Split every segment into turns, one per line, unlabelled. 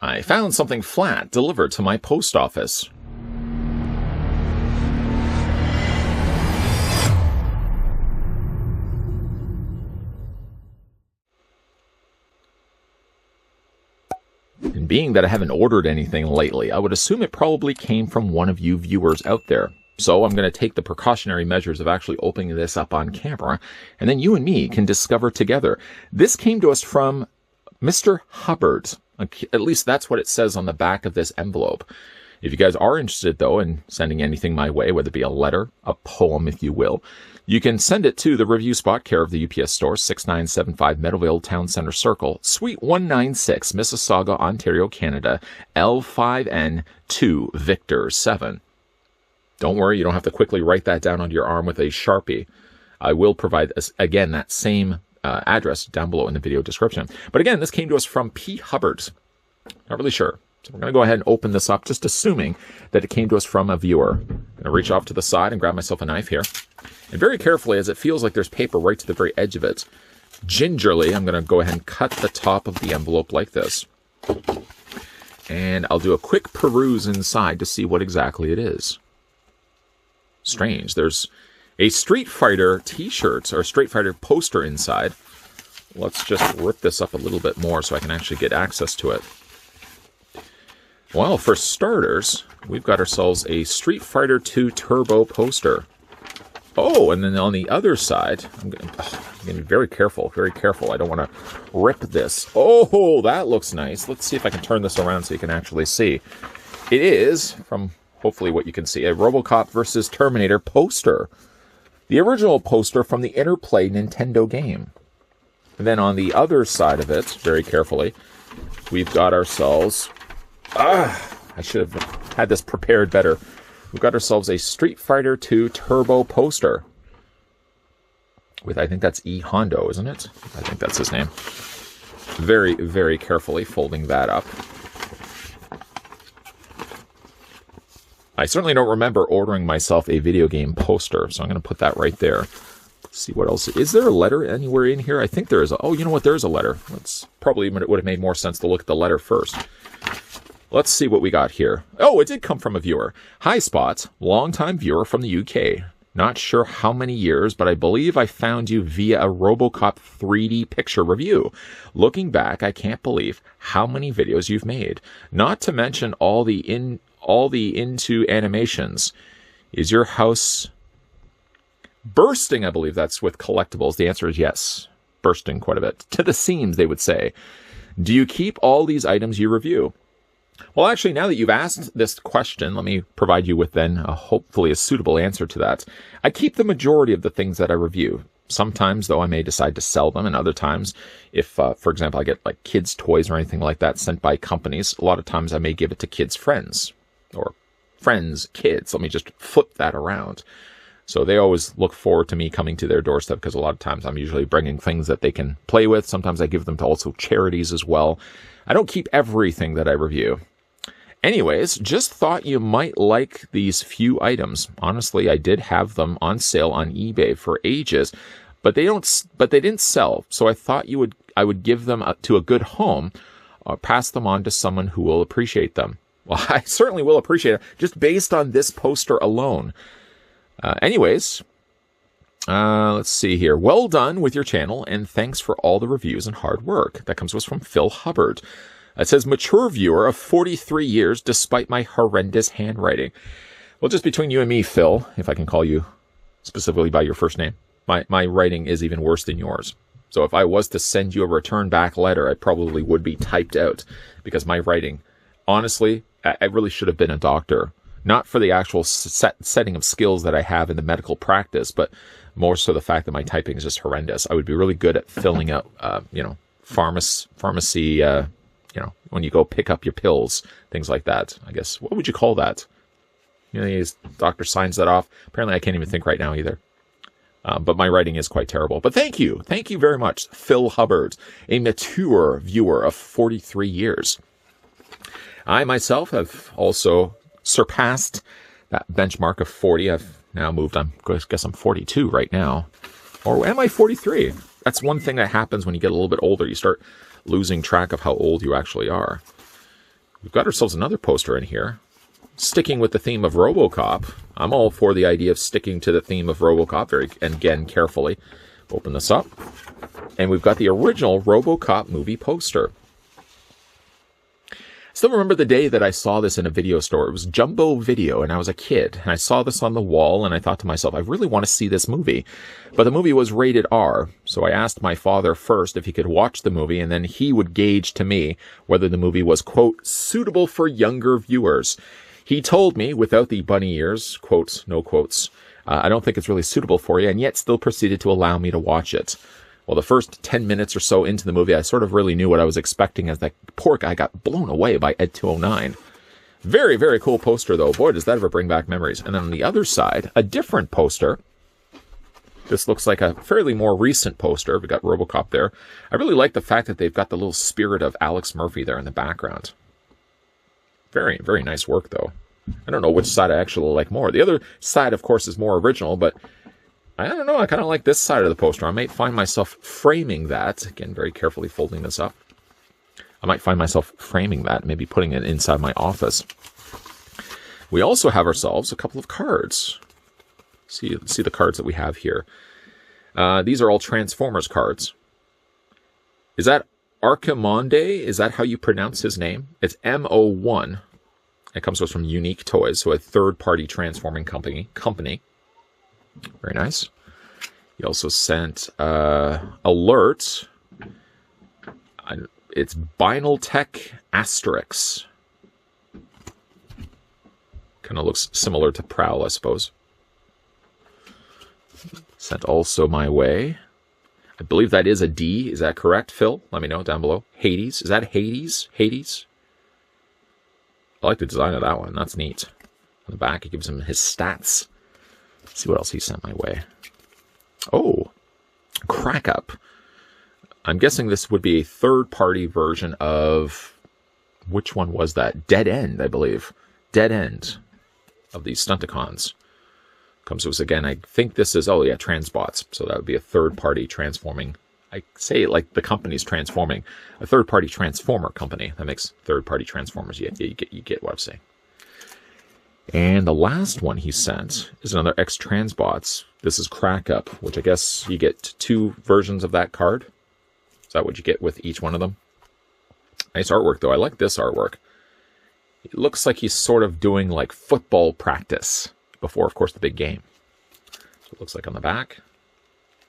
I found something flat delivered to my post office. And being that I haven't ordered anything lately, I would assume it probably came from one of you viewers out there. So I'm going to take the precautionary measures of actually opening this up on camera, and then you and me can discover together. This came to us from Mr. Hubbard. At least that's what it says on the back of this envelope. If you guys are interested, though, in sending anything my way, whether it be a letter, a poem, if you will, you can send it to the review spot, care of the UPS store, 6975 Meadowvale Town Center Circle, Suite 196, Mississauga, Ontario, Canada, L5N2 Victor 7. Don't worry, you don't have to quickly write that down on your arm with a Sharpie. I will provide, again, that same address down below in the video description. But again, this came to us from P. Hubbard. Not really sure. So we're going to go ahead and open this up, just assuming that it came to us from a viewer. I'm going to reach off to the side and grab myself a knife here. And very carefully, as it feels like there's paper right to the very edge of it, gingerly, I'm going to go ahead and cut the top of the envelope like this. And I'll do a quick peruse inside to see what exactly it is. Strange. There's a Street Fighter t-shirt or Street Fighter poster inside. Let's just rip this up a little bit more so I can actually get access to it. Well, for starters, we've got ourselves a Street Fighter 2 Turbo poster. Oh, and then on the other side, I'm going to be very careful, very careful. I don't want to rip this. Oh, that looks nice. Let's see if I can turn this around so you can actually see. It is, from hopefully what you can see, a RoboCop vs. Terminator poster. The original poster from the Interplay Nintendo game. And then on the other side of it, very carefully, we've got ourselves... I should have had this prepared better. We've got ourselves a Street Fighter 2 Turbo poster. With, I think that's E. Hondo, isn't it? I think that's his name. Very, very carefully folding that up. I certainly don't remember ordering myself a video game poster, so I'm going to put that right there. Let's see what else. Is there a letter anywhere in here? I think there is. Oh, you know what? There's a letter. Let's probably, it would have made more sense to look at the letter first. Let's see what we got here. Oh, it did come from a viewer. Hi, Spot. Longtime viewer from the UK. Not sure how many years, but I believe I found you via a RoboCop 3D picture review. Looking back, I can't believe how many videos you've made. Not to mention all the into animations. Is your house bursting? I believe that's with collectibles. The answer is yes. Bursting quite a bit. To the seams, they would say. Do you keep all these items you review? Well, actually, now that you've asked this question, let me provide you with then hopefully a suitable answer to that. I keep the majority of the things that I review. Sometimes, though, I may decide to sell them, and other times, if, for example, I get like kids' toys or anything like that sent by companies, a lot of times I may give it to kids' friends, or friends' kids. Let me just flip that around. So they always look forward to me coming to their doorstep, because a lot of times I'm usually bringing things that they can play with. Sometimes I give them to also charities as well. I don't keep everything that I review. Anyways, just thought you might like these few items. Honestly, I did have them on sale on eBay for ages, but they didn't sell. So I thought I would give them to a good home, or pass them on to someone who will appreciate them. Well, I certainly will appreciate it, just based on this poster alone. Anyways, let's see here. Well done with your channel, and thanks for all the reviews and hard work. That comes to us from Phil Hubbard. It says, mature viewer of 43 years, despite my horrendous handwriting. Well, just between you and me, Phil, if I can call you specifically by your first name, my writing is even worse than yours. So if I was to send you a return back letter, I probably would be typed out, because my writing, honestly, I really should have been a doctor. Not for the actual setting of skills that I have in the medical practice, but more so the fact that my typing is just horrendous. I would be really good at filling out, pharmacy, when you go pick up your pills, things like that. I guess, what would you call that? His doctor signs that off. Apparently, I can't even think right now either. But my writing is quite terrible. But thank you. Thank you very much, Phil Hubbard, a mature viewer of 43 years. I myself have also surpassed that benchmark of 40. I've now moved, I guess I'm 42 right now. Or am I 43? That's one thing that happens when you get a little bit older. You start losing track of how old you actually are. we've got ourselves another poster in here. Sticking with the theme of RoboCop. I'm all for the idea of sticking to the theme of RoboCop, and again, carefully. Open this up. And we've got the original RoboCop movie poster. I still remember the day that I saw this in a video store. It was Jumbo Video, and I was a kid. And I saw this on the wall, and I thought to myself, I really want to see this movie. But the movie was rated R, so I asked my father first if he could watch the movie, and then he would gauge to me whether the movie was, quote, suitable for younger viewers. He told me, without the bunny ears, quotes, no quotes, I don't think it's really suitable for you, and yet still proceeded to allow me to watch it. Well, the first 10 minutes or so into the movie, I sort of really knew what I was expecting as that poor guy got blown away by Ed 209. Very, very cool poster, though. Boy, does that ever bring back memories. And then on the other side, a different poster. This looks like a fairly more recent poster. We've got RoboCop there. I really like the fact that they've got the little spirit of Alex Murphy there in the background. Very, very nice work, though. I don't know which side I actually like more. The other side, of course, is more original, but I don't know. I kind of like this side of the poster. I might find myself framing that. Again, very carefully folding this up. I might find myself framing that, maybe putting it inside my office. We also have ourselves a couple of cards. See the cards that we have here. These are all Transformers cards. Is that Archimonde? Is that how you pronounce his name? It's M01. It comes to us from Unique Toys, so a third-party transforming company. Very nice. He also sent Alert. It's Binaltech Asterix. Kind of looks similar to Prowl, I suppose. Sent also my way. I believe that is a D. Is that correct, Phil? Let me know down below. Hades. Is that Hades? Hades? I like the design of that one. That's neat. On the back, it gives him his stats. Let's see what else he sent my way. Oh, Crack Up. I'm guessing this would be a third-party version of... Which one was that? Dead End, I believe. Dead End of these Stunticons. Comes to us again. I think this is... Oh, yeah, Transbots. So that would be a third-party transforming... I say it like the company's transforming. A third-party transformer company. That makes third-party transformers. You get what I'm saying. And the last one he sent is another X-Transbots. This is Crack Up, which I guess you get 2 versions of that card. Is that what you get with each one of them? Nice artwork, though. I like this artwork. It looks like he's sort of doing like football practice before, of course, the big game. So it looks like on the back.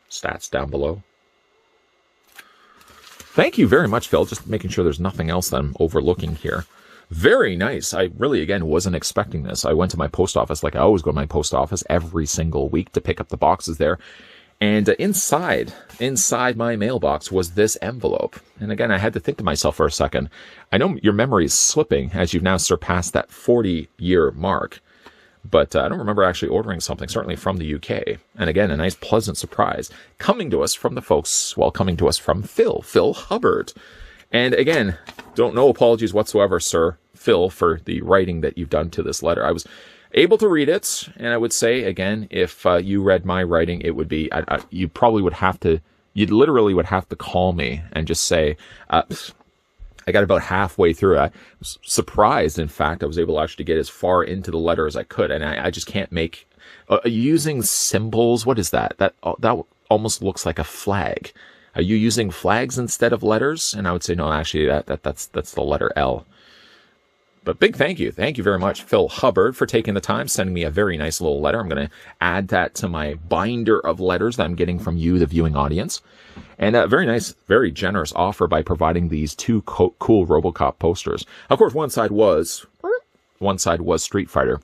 Stats down below. Thank you very much, Phil. Just making sure there's nothing else that I'm overlooking here. Very nice. I really, again, wasn't expecting this. I went to my post office like I always go to my post office every single week to pick up the boxes there. And inside my mailbox was this envelope. And again, I had to think to myself for a second. I know your memory is slipping as you've now surpassed that 40-year mark. But I don't remember actually ordering something, certainly from the UK. And again, a nice pleasant surprise coming to us from the folks, well, coming to us from Phil Hubbard. And again, no apologies whatsoever, sir, Phil, for the writing that you've done to this letter. I was able to read it, and I would say, again, if you read my writing, it would be, you probably would have to, you literally would have to call me and just say, I got about halfway through. I was surprised, in fact, I was able to actually get as far into the letter as I could, and I just can't make, using symbols, what is that? That almost looks like a flag. Are you using flags instead of letters? And I would say, no, actually, that's the letter L. But big thank you. Thank you very much, Phil Hubbard, for taking the time, sending me a very nice little letter. I'm going to add that to my binder of letters that I'm getting from you, the viewing audience. And a very nice, very generous offer by providing these 2 cool RoboCop posters. Of course, one side was Street Fighter.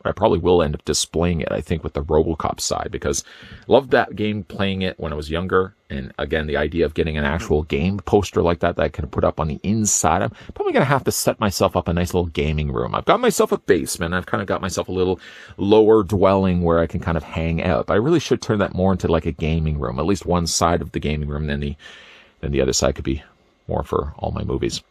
I probably will end up displaying it, I think, with the RoboCop side, because I loved that game, playing it when I was younger. And again, the idea of getting an actual game poster like that I can put up on the inside. I'm probably going to have to set myself up a nice little gaming room. I've got myself a basement. I've kind of got myself a little lower dwelling where I can kind of hang out. But I really should turn that more into like a gaming room. At least one side of the gaming room, then the other side could be more for all my movies.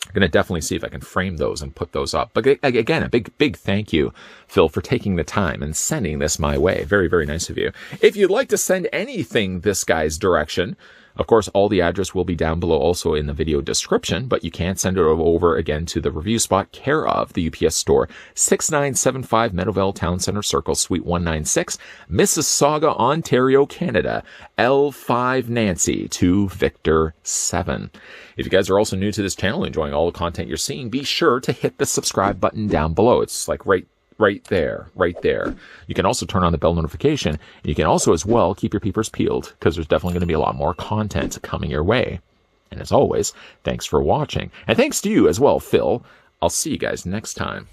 I'm going to definitely see if I can frame those and put those up. But again, a big thank you, Phil, for taking the time and sending this my way. Very, very nice of you. If you'd like to send anything this guy's direction, Of course, all the address will be down below also in the video description, but you can send it over again to the review spot, care of the UPS store, 6975 Meadowvale Town Center Circle, Suite 196, Mississauga, Ontario, Canada, L5 Nancy 2 Victor 7. If you guys are also new to this channel, enjoying all the content you're seeing, be sure to hit the subscribe button down below. It's like right there. You can also turn on the bell notification. And you can also as well keep your peepers peeled, because there's definitely going to be a lot more content coming your way. And as always, thanks for watching. And thanks to you as well, Phil. I'll see you guys next time.